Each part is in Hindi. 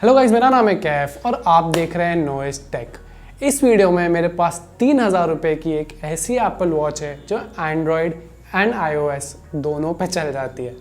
हेलो गाइस, मेरा नाम है कैफ और आप देख रहे हैं नॉइज टेक। इस वीडियो में मेरे पास 3000 रुपये की एक ऐसी एप्पल वॉच है जो एंड्रॉयड एंड iOS दोनों पे चल जाती है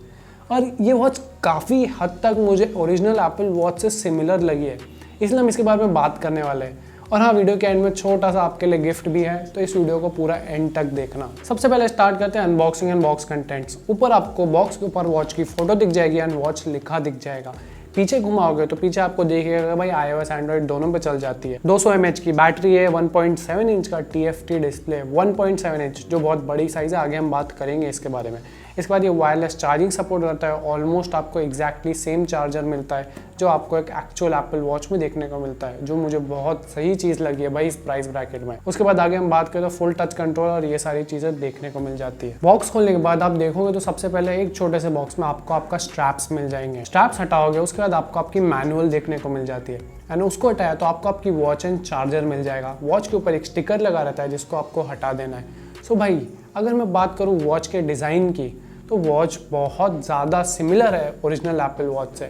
और ये वॉच काफ़ी हद तक मुझे ओरिजिनल एप्पल वॉच से सिमिलर लगी है, इसलिए हम इसके बारे में बात करने वाले हैं। और हाँ, वीडियो के एंड में छोटा सा आपके लिए गिफ्ट भी है, तो इस वीडियो को पूरा एंड तक देखना। सबसे पहले स्टार्ट करते हैं अनबॉक्सिंग एंड बॉक्स कंटेंट्स। ऊपर आपको बॉक्स के ऊपर वॉच की फोटो दिख जाएगी एंड वॉच लिखा दिख जाएगा। पीछे घुमाओगे तो पीछे आपको देखिएगा भाई iOS एंड्रॉइड दोनों पे चल जाती है। 200 mAh की बैटरी है, 1.7 इंच का TFT डिस्प्ले, 1.7 इंच जो बहुत बड़ी साइज़ है, आगे हम बात करेंगे इसके बारे में। इसके बाद ये वायरलेस चार्जिंग सपोर्ट करता है। ऑलमोस्ट आपको एग्जैक्टली सेम चार्जर मिलता है जो आपको एक एक्चुअल एप्पल वॉच में देखने को मिलता है, जो मुझे बहुत सही चीज़ लगी है भाई इस प्राइस ब्रैकेट में। उसके बाद आगे हम बात करें तो फुल टच कंट्रोल और ये सारी चीज़ें देखने को मिल जाती है। बॉक्स खोलने के बाद आप देखोगे तो सबसे पहले एक छोटे से बॉक्स में आपको आपका स्ट्रैप्स मिल जाएंगे। स्ट्रैप्स हटाओगे उसके बाद आपको आपकी मैनुअल देखने को मिल जाती है एंड उसको हटाया तो आपको आपकी वॉच एंड चार्जर मिल जाएगा। वॉच के ऊपर एक स्टिकर लगा रहता है जिसको आपको हटा देना है। सो भाई, अगर मैं बात करूँ वॉच के डिज़ाइन की तो वॉच बहुत ज़्यादा सिमिलर है ओरिजिनल एप्पल वॉच से।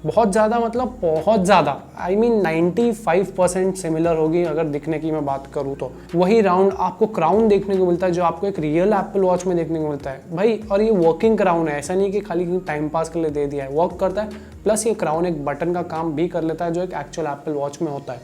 बहुत ज़्यादा मतलब बहुत ज़्यादा, आई मीन 95% सिमिलर होगी अगर दिखने की मैं बात करूँ तो। वही राउंड आपको क्राउन देखने को मिलता है जो आपको एक रियल एप्पल वॉच में देखने को मिलता है भाई। और ये वर्किंग क्राउन है, ऐसा नहीं कि खाली टाइम पास के लिए दे दिया है, वर्क करता है। प्लस ये क्राउन एक बटन का काम भी कर लेता है जो एक एक्चुअल एप्पल वॉच में होता है।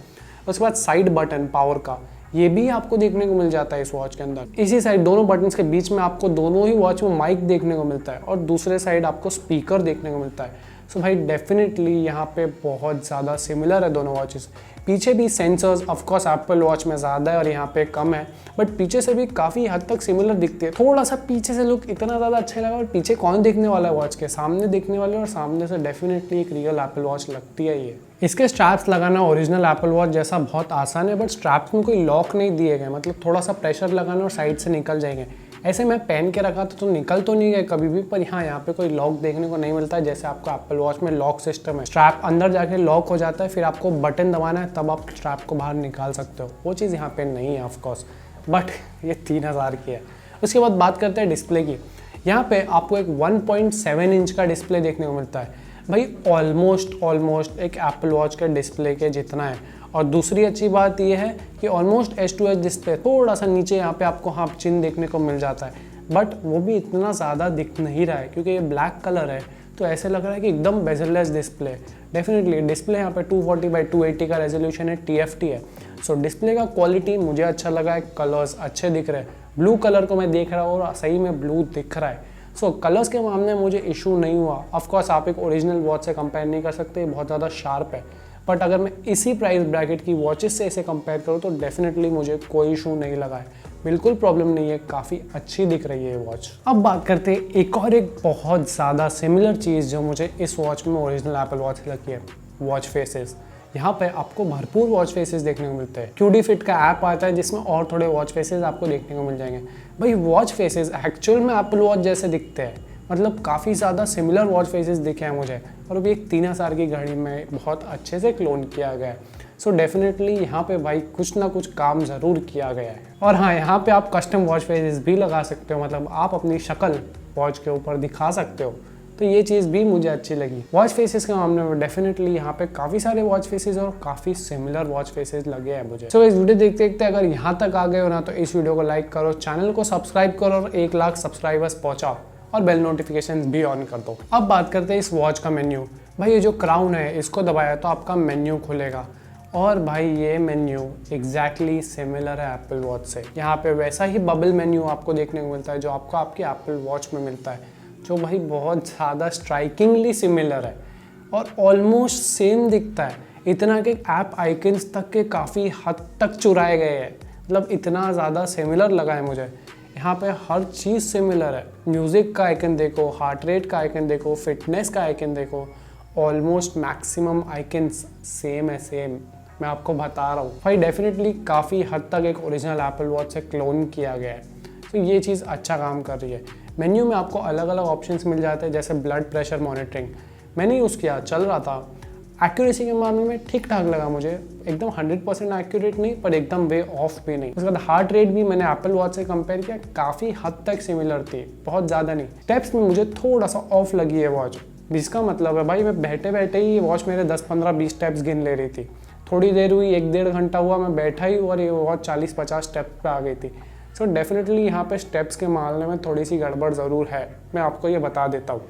उसके बाद साइड बटन पावर का, ये भी आपको देखने को मिल जाता है इस वॉच के अंदर। इसी साइड दोनों बटन्स के बीच में आपको दोनों ही वॉच में माइक देखने को मिलता है और दूसरे साइड आपको स्पीकर देखने को मिलता है। सो भाई डेफिनेटली यहाँ पे बहुत ज़्यादा सिमिलर है दोनों वॉचेस। पीछे भी सेंसर्स ऑफकोर्स एप्पल वॉच में ज़्यादा है और यहाँ पे कम है, बट पीछे से भी काफ़ी हद तक सिमिलर दिखती है। थोड़ा सा पीछे से लुक इतना ज़्यादा अच्छा लगा। और पीछे कौन देखने वाला है वॉच के, सामने देखने वाले, और सामने से डेफिनेटली एक रियल एप्पल वॉच लगती है ये। इसके स्ट्रैप्स लगाना ओरिजिनल एप्पल वॉच जैसा बहुत आसान है, बट स्ट्रैप्स में कोई लॉक नहीं दिए गए, मतलब थोड़ा सा प्रेशर लगाना और साइड से निकल जाएंगे। ऐसे मैं पहन के रखा था तो निकल तो नहीं गए कभी भी, पर हाँ यहाँ पे कोई लॉक देखने को नहीं मिलता है जैसे आपको एप्पल वॉच में लॉक सिस्टम है। स्ट्रैप अंदर जाके लॉक हो जाता है, फिर आपको बटन दबाना है तब आप स्ट्रैप को बाहर निकाल सकते हो। वो चीज़ यहाँ पे नहीं है ऑफकोर्स, बट ये 3000 की है। उसके बाद बात करते हैं डिस्प्ले की। यहाँ पे आपको एक 1.7 इंच का डिस्प्ले देखने को मिलता है भाई, ऑलमोस्ट एक एप्पल वॉच के डिस्प्ले के जितना है। और दूसरी अच्छी बात यह है कि almost edge to edge display, थोड़ा सा नीचे यहाँ पे आपको हाँ चिन्ह देखने को मिल जाता है, बट वो भी इतना ज़्यादा दिख नहीं रहा है क्योंकि ये ब्लैक कलर है, तो ऐसे लग रहा है कि एकदम बेजललेस डिस्प्ले। डेफिनेटली डिस्प्ले यहाँ पे 240x280 का रेजोल्यूशन है, TFT है। सो डिस्प्ले का क्वालिटी मुझे अच्छा लगा है, कलर्स अच्छे दिख रहे हैं। ब्लू कलर को मैं देख रहा हूँ और सही में ब्लू दिख रहा है। सो कलर्स के मामले में मुझे इशू नहीं हुआ। ऑफकोर्स आप एक ओरिजिनल वॉच से कंपेयर नहीं कर सकते, बहुत ज़्यादा शार्प है, बट अगर मैं इसी प्राइस ब्रैकेट की वॉचेस से इसे कंपेयर करूँ तो डेफिनेटली मुझे कोई इशू नहीं लगा है, बिल्कुल प्रॉब्लम नहीं है, काफ़ी अच्छी दिख रही है ये वॉच। अब बात करते हैं एक बहुत ज़्यादा सिमिलर चीज़ जो मुझे इस वॉच में ओरिजिनल एप्पल वॉच से लगी है, वॉच फेसेस। यहाँ पे आपको भरपूर वॉच फेसेस देखने को मिलते हैं। QD Fit का ऐप आता है जिसमें और थोड़े वॉच फेसेस आपको देखने को मिल जाएंगे। भाई वॉच फेसेस एक्चुअल में एप्पल वॉच जैसे दिखते हैं, मतलब काफ़ी ज़्यादा सिमिलर वॉच फेसेस दिखे हैं मुझे, और अभी एक 3000 की घड़ी में बहुत अच्छे से क्लोन किया गया है। सो डेफिनेटली यहाँ पे भाई कुछ ना कुछ काम ज़रूर किया गया है। और हाँ, यहाँ पे आप कस्टम वॉच फेसेस भी लगा सकते हो, मतलब आप अपनी शक्ल वॉच के ऊपर दिखा सकते हो, तो ये चीज़ भी मुझे अच्छी लगी। वॉच फेसेस के मामले में डेफिनेटली यहाँ पे काफ़ी सारे वॉच फेसेस और काफ़ी सिमिलर वॉच फेसेस लगे हैं मुझे। सो इस वीडियो देखते देखते अगर यहाँ तक आ गए हो ना तो इस वीडियो को लाइक करो, चैनल को सब्सक्राइब करो और 1 लाख सब्सक्राइबर्स पहुँचाओ और बेल नोटिफिकेशन भी ऑन कर दो। अब बात करते हैं इस वॉच का मेन्यू। भाई ये जो क्राउन है इसको दबाया तो आपका मेन्यू खुलेगा, और भाई ये मेन्यू एग्जैक्टली सिमिलर है एप्पल वॉच से। यहाँ पे वैसा ही बबल मेन्यू आपको देखने को मिलता है जो आपको आपकी एप्पल वॉच में मिलता है, जो भाई बहुत ज़्यादा स्ट्राइकिंगली सिमिलर है और ऑलमोस्ट सेम दिखता है। इतना कि ऐप आइकन्स तक के काफ़ी हद तक चुराए गए हैं, मतलब इतना ज़्यादा सिमिलर लगा है मुझे। यहाँ पे हर चीज़ सिमिलर है। म्यूज़िक का आइकन देखो, हार्ट रेट का आइकन देखो, फिटनेस का आइकन देखो, ऑलमोस्ट मैक्सिमम आइकन्स सेम है, सेम मैं आपको बता रहा हूँ भाई। डेफिनेटली काफ़ी हद तक एक ओरिजिनल एप्पल वॉच से क्लोन किया गया है, तो ये चीज़ अच्छा काम कर रही है। मेन्यू में आपको अलग अलग ऑप्शंस मिल जाते हैं, जैसे ब्लड प्रेशर मॉनिटरिंग मैंने यूज़ किया, चल रहा था। एक्यूरेसी के मामले में ठीक ठाक लगा मुझे, एकदम 100% एक्यूरेट नहीं पर एकदम वे ऑफ भी नहीं। उसके बाद हार्ट रेट भी मैंने एप्पल वॉच से कंपेयर किया, काफ़ी हद तक सिमिलर थी, बहुत ज़्यादा नहीं। स्टेप्स में मुझे थोड़ा सा ऑफ लगी है वॉच, जिसका मतलब है भाई मैं बैठे बैठे ही वॉच मेरे 10 15 20 स्टेप्स गिन ले रही थी। थोड़ी देर हुई, 1 डेढ़ घंटा हुआ, मैं बैठा ही और ये वॉच 40-50 स्टेप पे आ गई थी। सो डेफिनेटली यहाँ पे स्टेप्स के मामले में थोड़ी सी गड़बड़ ज़रूर है, मैं आपको ये बता देता हूँ।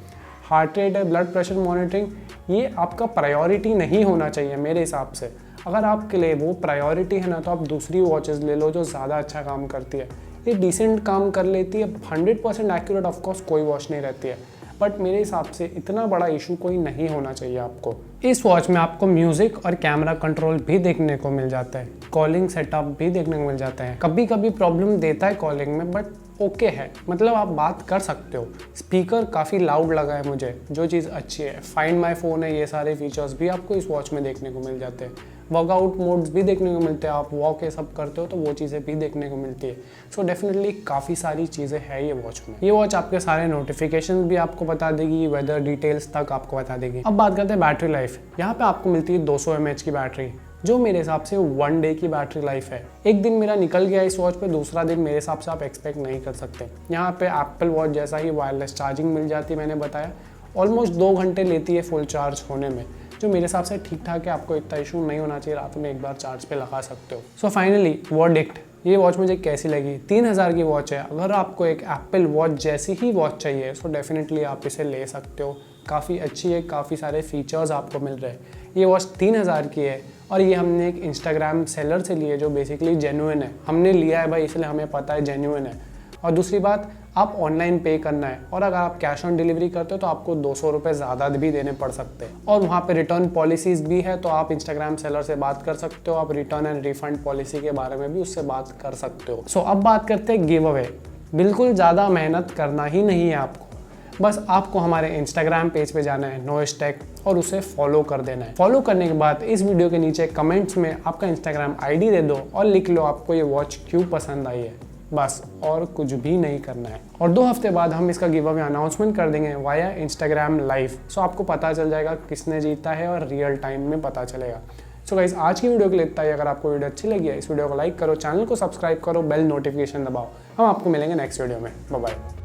हार्ट रेट है, ब्लड प्रेशर मॉनिटरिंग, ये आपका प्रायोरिटी नहीं होना चाहिए मेरे हिसाब से। अगर आपके लिए वो प्रायोरिटी है ना, तो आप दूसरी वॉचेस ले लो जो ज़्यादा अच्छा काम करती है। ये डिसेंट काम कर लेती है, 100% एक्यूरेट ऑफकोर्स कोई वॉच नहीं रहती है, बट मेरे हिसाब से इतना बड़ा इशू कोई नहीं होना चाहिए आपको। इस वॉच में आपको म्यूजिक और कैमरा कंट्रोल भी देखने को मिल जाता है, कॉलिंग सेटअप भी देखने को मिल जाता है। कभी कभी प्रॉब्लम देता है कॉलिंग में, बट ओके है, मतलब आप बात कर सकते हो। स्पीकर काफ़ी लाउड लगा है मुझे, जो चीज़ अच्छी है। फाइंड माई फ़ोन है, ये सारे फीचर्स भी आपको इस वॉच में देखने को मिल जाते हैं। वर्कआउट मोड्स भी देखने को मिलते हैं, आप वॉक ये सब करते हो तो वो चीज़ें भी देखने को मिलती है। सो डेफिनेटली काफ़ी सारी चीज़ें हैं ये वॉच में। ये वॉच आपके सारे नोटिफिकेशन भी आपको बता देगी, वेदर डिटेल्स तक आपको बता देगी। अब बात करते हैं बैटरी लाइफ। यहाँ पे आपको मिलती है 200 mAh की बैटरी, जो मेरे हिसाब से 1 डे की बैटरी लाइफ है। एक दिन मेरा निकल गया इस वॉच पे, दूसरा दिन मेरे हिसाब से आप एक्सपेक्ट नहीं कर सकते। यहाँ पे एप्पल वॉच जैसा ही वायरलेस चार्जिंग मिल जाती है, मैंने बताया। ऑलमोस्ट 2 घंटे लेती है फुल चार्ज होने में, जो मेरे हिसाब से ठीक ठाक है। आपको इतना इशू नहीं होना चाहिए, रात में एक बार चार्ज पे लगा सकते हो। सो फाइनली वर्डिक्ट, ये वॉच मुझे कैसी लगी? 3000 की वॉच है। अगर आपको एक एप्पल वॉच जैसी ही वॉच चाहिए सो डेफिनेटली आप इसे ले सकते हो। काफ़ी अच्छी है, काफ़ी सारे फीचर्स आपको मिल रहे हैं। ये वॉच 3000 की है और ये हमने एक इंस्टाग्राम सेलर से ली है जो बेसिकली जेन्युइन है। हमने लिया है भाई, इसलिए हमें पता है जेन्युइन है। और दूसरी बात, आप ऑनलाइन पे करना है, और अगर आप कैश ऑन डिलीवरी करते हो तो आपको 200 रुपये ज़्यादा भी देने पड़ सकते हैं। और वहाँ पे रिटर्न पॉलिसीज़ भी है, तो आप इंस्टाग्राम सेलर से बात कर सकते हो। आप रिटर्न एंड रिफंड पॉलिसी के बारे में भी उससे बात कर सकते हो। सो अब बात करते हैं गिव अवे। बिल्कुल ज़्यादा मेहनत करना ही नहीं है आपको, बस आपको हमारे इंस्टाग्राम पेज पे जाना है नॉइस टेक, और उसे फॉलो कर देना है। फॉलो करने के बाद इस वीडियो के नीचे कमेंट्स में आपका इंस्टाग्राम आईडी दे दो और लिख लो आपको ये वॉच क्यों पसंद आई है, बस, और कुछ भी नहीं करना है। और 2 हफ्ते बाद हम इसका गिव अवे अनाउंसमेंट कर देंगे वाया इंस्टाग्राम लाइव। सो आपको पता चल जाएगा किसने जीता है और रियल टाइम में पता चलेगा। सो गाइस, आज की वीडियो के लिए इतना ही। अगर आपको वीडियो अच्छी लगी है, इस वीडियो को लाइक करो, चैनल को सब्सक्राइब करो, बेल नोटिफिकेशन दबाओ। हम आपको मिलेंगे नेक्स्ट वीडियो में। Bye bye.